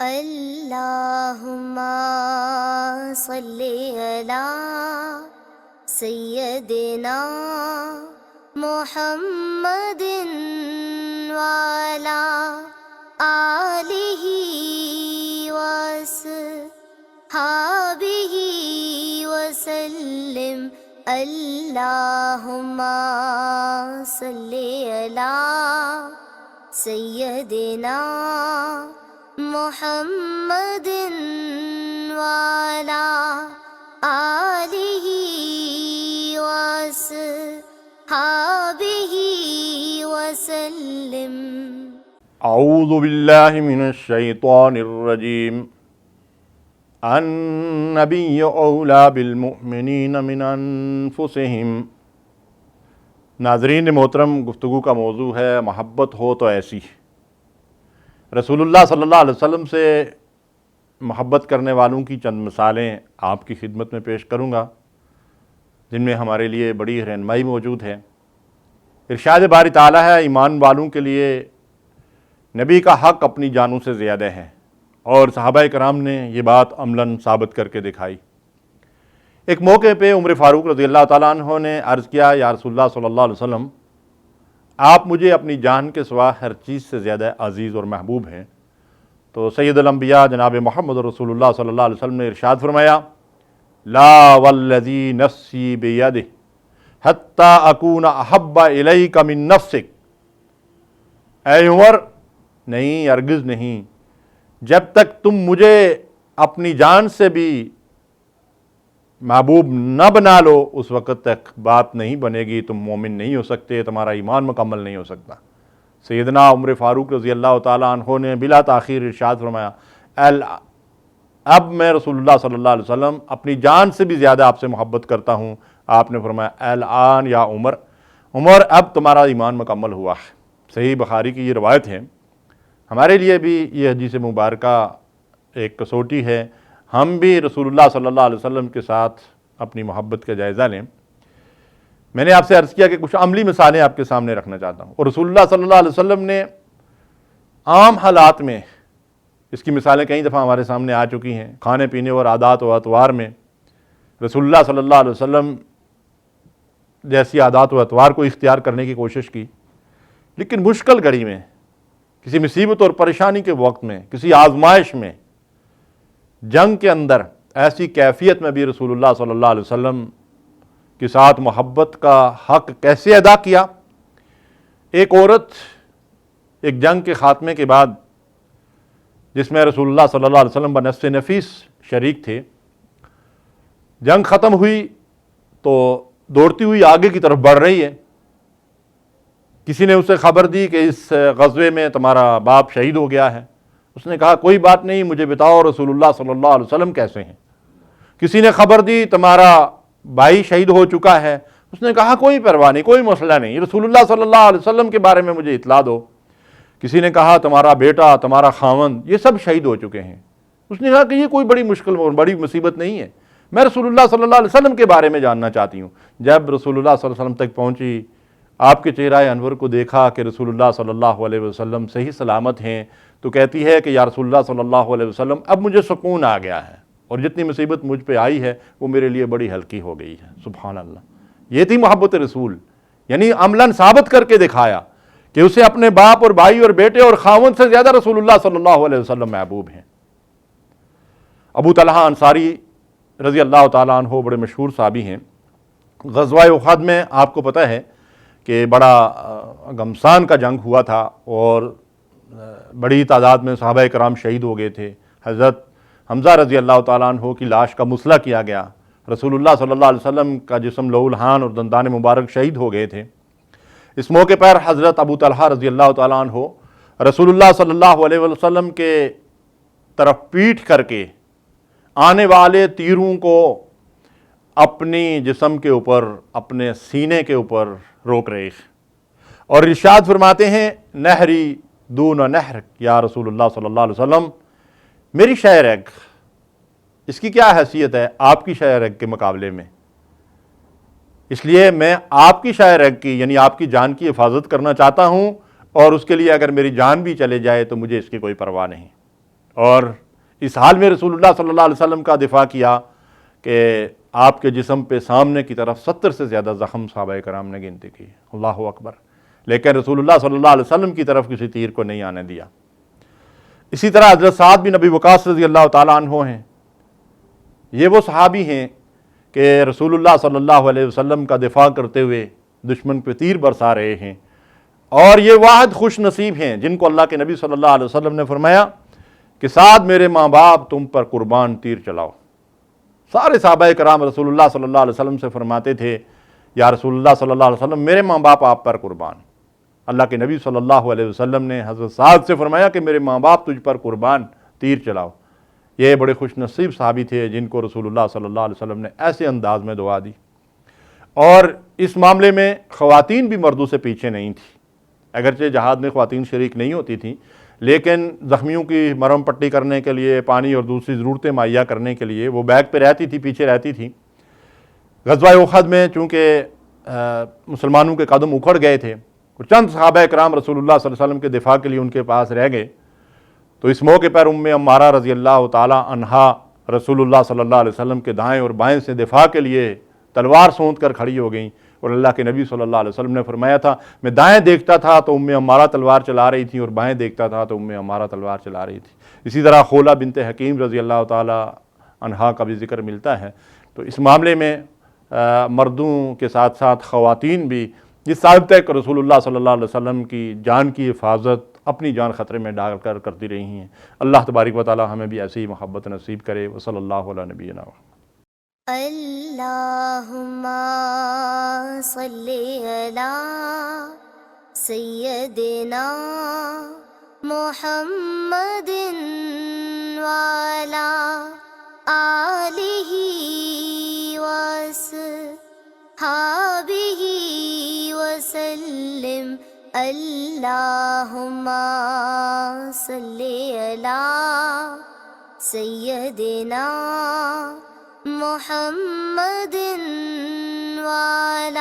اللہم صلی علی سیدنا محمد وعلی آلہ وصحبہ وسلم اللہم صلی علی سیدنا محمد وعلی آلہ وصحبہ وسلم۔ اعوذ باللہ من الشیطان الرجیم۔ النبی اولیٰ بالمؤمنین من انفسہم۔ ناظرین محترم، گفتگو کا موضوع ہے محبت ہو تو ایسی۔ رسول اللہ صلی اللہ علیہ وسلم سے محبت کرنے والوں کی چند مثالیں آپ کی خدمت میں پیش کروں گا، جن میں ہمارے لیے بڑی رہنمائی موجود ہے۔ ارشاد باری تعالیٰ ہے، ایمان والوں کے لیے نبی کا حق اپنی جانوں سے زیادہ ہے، اور صحابہ کرام نے یہ بات عملاً ثابت کر کے دکھائی۔ ایک موقع پہ عمر فاروق رضی اللہ تعالیٰ عنہ نے عرض کیا، یا رسول اللہ صلی اللہ علیہ وسلم، آپ مجھے اپنی جان کے سوا ہر چیز سے زیادہ عزیز اور محبوب ہیں۔ تو سید الانبیاء جناب محمد رسول اللہ صلی اللہ علیہ وسلم نے ارشاد فرمایا، لا والذی نفسی بیدہ حتی اکون احب الیک من نفسک۔ اے عمر، نہیں، ہرگز نہیں، جب تک تم مجھے اپنی جان سے بھی محبوب نہ بنا لو، اس وقت تک بات نہیں بنے گی، تم مومن نہیں ہو سکتے، تمہارا ایمان مکمل نہیں ہو سکتا۔ سیدنا عمر فاروق رضی اللہ تعالیٰ عنہ نے بلا تاخیر ارشاد فرمایا، اب میں رسول اللہ صلی اللہ علیہ وسلم اپنی جان سے بھی زیادہ آپ سے محبت کرتا ہوں۔ آپ نے فرمایا، الآن یا عمر، عمر اب تمہارا ایمان مکمل ہوا ہے۔ صحیح بخاری کی یہ روایت ہے۔ ہمارے لیے بھی یہ حدیث مبارکہ ایک کسوٹی ہے، ہم بھی رسول اللہ صلی اللہ علیہ وسلم کے ساتھ اپنی محبت کا جائزہ لیں۔ میں نے آپ سے عرض کیا کہ کچھ عملی مثالیں آپ کے سامنے رکھنا چاہتا ہوں، اور رسول اللہ صلی اللہ علیہ وسلم نے عام حالات میں اس کی مثالیں کئی دفعہ ہمارے سامنے آ چکی ہیں۔ کھانے پینے اور عادات و اطوار میں رسول اللہ صلی اللہ علیہ وسلم جیسی عادات و اطوار کو اختیار کرنے کی کوشش کی، لیکن مشکل گھڑی میں، کسی مصیبت اور پریشانی کے وقت میں، کسی آزمائش میں، جنگ کے اندر، ایسی کیفیت میں بھی رسول اللہ صلی اللہ علیہ وسلم کے ساتھ محبت کا حق کیسے ادا کیا۔ ایک عورت ایک جنگ کے خاتمے کے بعد، جس میں رسول اللہ صلی اللہ علیہ وسلم بنفس نفیس شریک تھے، جنگ ختم ہوئی تو دوڑتی ہوئی آگے کی طرف بڑھ رہی ہے۔ کسی نے اسے خبر دی کہ اس غزوے میں تمہارا باپ شہید ہو گیا ہے۔ اس نے کہا، کوئی بات نہیں، مجھے بتاؤ رسول اللہ صلی اللہ علیہ وسلم کیسے ہیں۔ کسی نے خبر دی تمہارا بھائی شہید ہو چکا ہے۔ اس نے کہا، کوئی پرواہ نہیں، کوئی مسئلہ نہیں، رسول اللہ صلی اللہ علیہ وسلم کے بارے میں مجھے اطلاع دو۔ کسی نے کہا، تمہارا بیٹا، تمہارا خاوند، یہ سب شہید ہو چکے ہیں۔ اس نے کہا کہ یہ کوئی بڑی مشکل اور بڑی مصیبت نہیں ہے، میں رسول اللہ صلی اللہ علیہ وسلم کے بارے میں جاننا چاہتی ہوں۔ جب رسول اللہ صلی اللہ علیہ وسلم تک پہنچی، آپ کے چہرہ انور کو دیکھا کہ رسول اللہ صلی اللہ علیہ وسلم صحیح سلامت ہیں، تو کہتی ہے کہ یا رسول اللہ صلی اللہ علیہ وسلم، اب مجھے سکون آ گیا ہے، اور جتنی مصیبت مجھ پہ آئی ہے وہ میرے لیے بڑی ہلکی ہو گئی ہے۔ سبحان اللہ، یہ تھی محبت رسول، یعنی عملاً ثابت کر کے دکھایا کہ اسے اپنے باپ اور بھائی اور بیٹے اور خاوند سے زیادہ رسول اللہ صلی اللہ علیہ وسلم محبوب ہیں۔ ابو طلحہ انصاری رضی اللہ تعالیٰ عنہ بڑے مشہور صحابی ہیں۔ غزوہ احد میں آپ کو پتہ ہے کہ بڑا گھمسان کا جنگ ہوا تھا، اور بڑی تعداد میں صحابہ کرام شہید ہو گئے تھے۔ حضرت حمزہ رضی اللہ تعالیٰ عنہ کی لاش کا مسئلہ کیا گیا۔ رسول اللہ صلی اللہ علیہ وسلم کا جسم لہو لہان اور دندان مبارک شہید ہو گئے تھے۔ اس موقع پر حضرت ابو طلحہ رضی اللہ تعالیٰ عنہ رسول اللہ صلی اللہ علیہ وسلم کے طرف پیٹھ کر کے آنے والے تیروں کو اپنی جسم کے اوپر، اپنے سینے کے اوپر روک رہے، اور ارشاد فرماتے ہیں، نہری دون نہر یا رسول اللہ صلی اللہ علیہ وسلم، میری شہ رگ، اس کی کیا حیثیت ہے آپ کی شہ رگ کے مقابلے میں؟ اس لیے میں آپ کی شہ رگ کی، یعنی آپ کی جان کی حفاظت کرنا چاہتا ہوں، اور اس کے لیے اگر میری جان بھی چلے جائے تو مجھے اس کی کوئی پرواہ نہیں۔ اور اس حال میں رسول اللہ صلی اللہ علیہ وسلم کا دفاع کیا کہ آپ کے جسم پہ سامنے کی طرف 70 سے زیادہ زخم صحابہ کرام نے گنتی کی، اللہ اکبر، لیکن رسول اللہ صلی اللہ علیہ وسلم کی طرف کسی تیر کو نہیں آنے دیا۔ اسی طرح حضرت سعد بن ابی وقاص رضی اللہ تعالیٰ عنہ ہیں، یہ وہ صحابی ہیں کہ رسول اللہ صلی اللہ علیہ وسلم کا دفاع کرتے ہوئے دشمن پہ تیر برسا رہے ہیں، اور یہ واحد خوش نصیب ہیں جن کو اللہ کے نبی صلی اللہ علیہ وسلم نے فرمایا کہ سعد میرے ماں باپ تم پر قربان تیر چلاؤ۔ سارے صحابہ کرام رسول اللہ صلی اللہ علیہ وسلم سے فرماتے تھے یا رسول اللہ صلی اللہ علیہ وسلم میرے ماں باپ آپ پر قربان۔ اللہ کے نبی صلی اللہ علیہ وسلم نے حضرت سعد سے فرمایا کہ میرے ماں باپ تجھ پر قربان، تیر چلاؤ۔ یہ بڑے خوش نصیب صحابی تھے جن کو رسول اللہ صلی اللہ علیہ وسلم نے ایسے انداز میں دعا دی۔ اور اس معاملے میں خواتین بھی مردوں سے پیچھے نہیں تھیں، اگرچہ جہاد میں خواتین شریک نہیں ہوتی تھیں، لیکن زخمیوں کی مرہم پٹی کرنے کے لیے، پانی اور دوسری ضرورتیں مہیا کرنے کے لیے وہ بیک پہ رہتی تھی، پیچھے رہتی تھی۔ غزوہ احد میں چونکہ مسلمانوں کے قدم اکھڑ گئے تھے، چند صحابہ کرام رسول اللہ صلی اللہ علیہ وسلم کے دفاع کے لیے ان کے پاس رہ گئے، تو اس موقع پر عمارہ رضی اللہ تعالی عنہا رسول اللہ صلی اللہ علیہ وسلم کے دائیں اور بائیں سے دفاع کے لیے تلوار سونت کر کھڑی ہو گئیں، اور اللہ کے نبی صلی اللہ علیہ وسلم نے فرمایا تھا میں دائیں دیکھتا تھا تو عمارہ تلوار چلا رہی تھی، اور بائیں دیکھتا تھا تو عمارہ تلوار چلا رہی تھی۔ اسی طرح خولہ بنت حکیم رضی اللہ تعالی عنہا کا بھی ذکر ملتا ہے۔ تو اس معاملے میں مردوں کے ساتھ ساتھ خواتین بھی اس سال تک رسول اللہ صلی اللہ علیہ وسلم کی جان کی حفاظت اپنی جان خطرے میں ڈال کر کرتی رہی ہیں۔ اللہ تبارک و تعالی ہمیں بھی ایسی محبت نصیب کرے۔ وصلی اللہ علی نبینا اللہم صلی علی سیدنا محمد وعلی آلہ وصحبہ وسلم۔ اللہم صلی علی سیدنا محمد وعلی